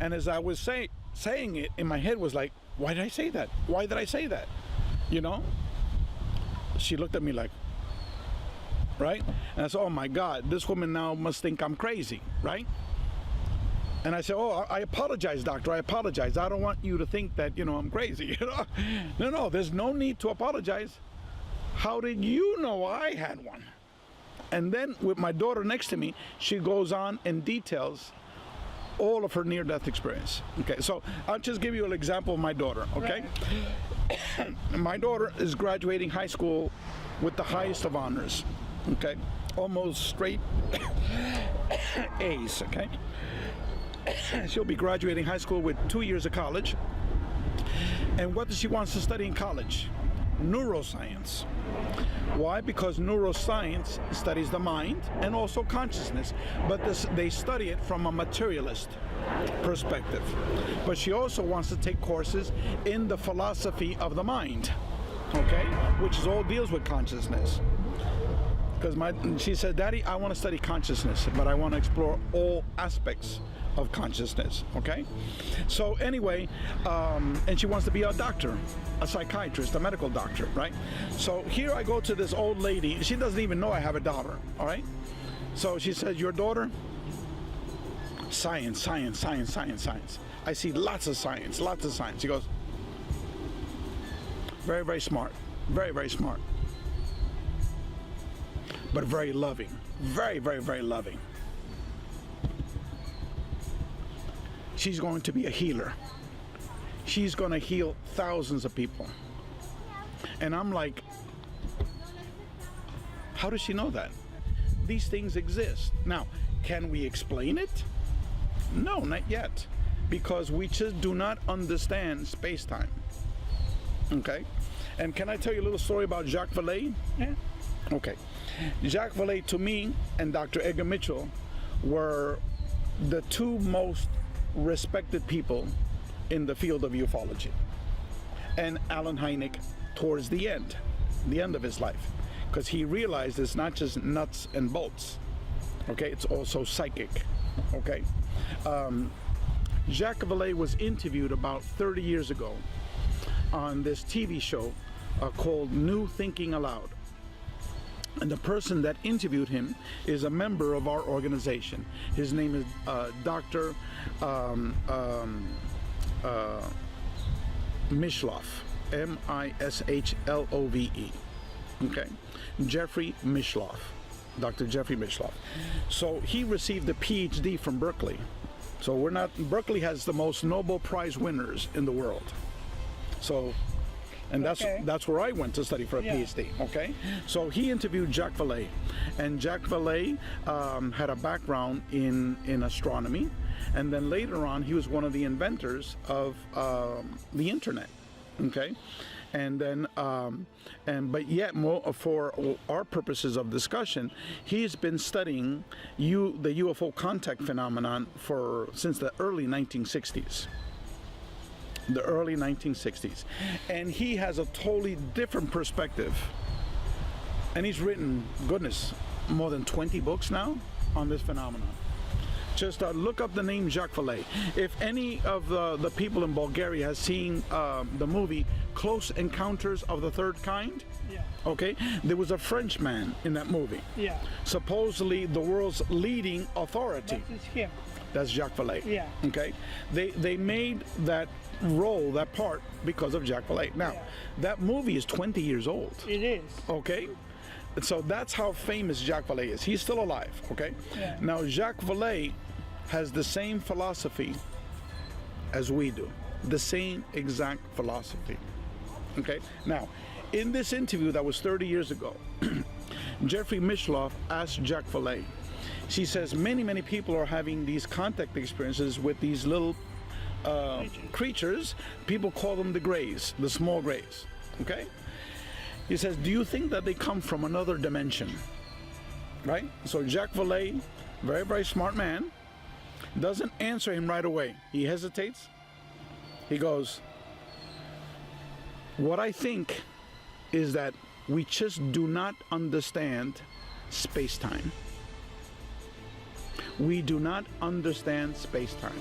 And as I was saying it, in my head was like, why did I say that? Why did I say that? You know? She looked at me like, right? And I said, oh my God, this woman now must think I'm crazy, right? And I said, oh, I apologize, doctor, I apologize. I don't want you to think that, you know, I'm crazy, you know? No, there's no need to apologize. How did you know I had one? And then with my daughter next to me, she goes on and details all of her near-death experience. Okay, so I'll just give you an example of my daughter, okay? Right. My daughter is graduating high school with the highest of honors, okay? Almost straight A's, okay? She'll be graduating high school with 2 years of college. And what does she want to study in college? Neuroscience. Why? Because neuroscience studies the mind and also consciousness, but they study it from a materialist perspective. But she also wants to take courses in the philosophy of the mind, okay, which is all deals with consciousness. Because she said, Daddy, I want to study consciousness, but I want to explore all aspects of consciousness, okay? So anyway, and she wants to be a doctor, a psychiatrist, a medical doctor, right? So here I go to this old lady. She doesn't even know I have a daughter, all right? So she says, your daughter? Science. I see lots of science. She goes, very, very smart. Very, very smart. But very loving. Very, very, very loving. She's going to be a healer. She's going to heal thousands of people. And I'm like, how does she know that? These things exist. Now, can we explain it? No, not yet. Because we just do not understand space-time. Okay? And can I tell you a little story about Jacques Vallée? Yeah. Okay. Jacques Vallée, to me, and Dr. Edgar Mitchel were the 2 most respected people in the field of ufology. And Alan Hynek towards the end of his life, because he realized it's not just nuts and bolts, okay, it's also psychic, okay. Jacques Vallée was interviewed about 30 years ago on this TV show called New Thinking Aloud. And the person that interviewed him is a member of our organization. His name is Dr. Mishlove, M-I-S-H-L-O-V-E. Okay, Jeffrey Mishlove, Dr. Jeffrey Mishlove. So he received a PhD from Berkeley. So Berkeley has the most Nobel Prize winners in the world. So, and that's where I went to study for a PhD. Okay, so he interviewed Jacques Vallée, and Jacques Vallée had a background in astronomy, and then later on he was one of the inventors of the internet. Okay, and then but yet more for our purposes of discussion, he's been studying the UFO contact phenomenon since the early 1960s. The early 1960s, and he has a totally different perspective, and he's written, goodness, more than 20 books now on this phenomenon. Just look up the name Jacques Vallée. If any of the people in Bulgaria has seen the movie Close Encounters of the Third Kind, okay, there was a Frenchman in that movie. Supposedly the world's leading authority. That's him. That's Jacques Vallée. Okay, they made that role, that part, because of Jacques Vallée. Now, that movie is 20 years old. It is. Okay, so that's how famous Jacques Vallée is. He's still alive. Okay. Now, Jacques Vallée has the same philosophy as we do, the same exact philosophy. Okay. Now, in this interview that was 30 years ago, Jeffrey Mishloff asked Jacques Vallée. She says many people are having these contact experiences with these little creatures. People call them the grays, the small grays. Okay. He says, do you think that they come from another dimension? Right? So Jacques Vallée, very smart man, doesn't answer him right away. He hesitates. He goes, what I think is that we just do not understand space-time. We do not understand space-time.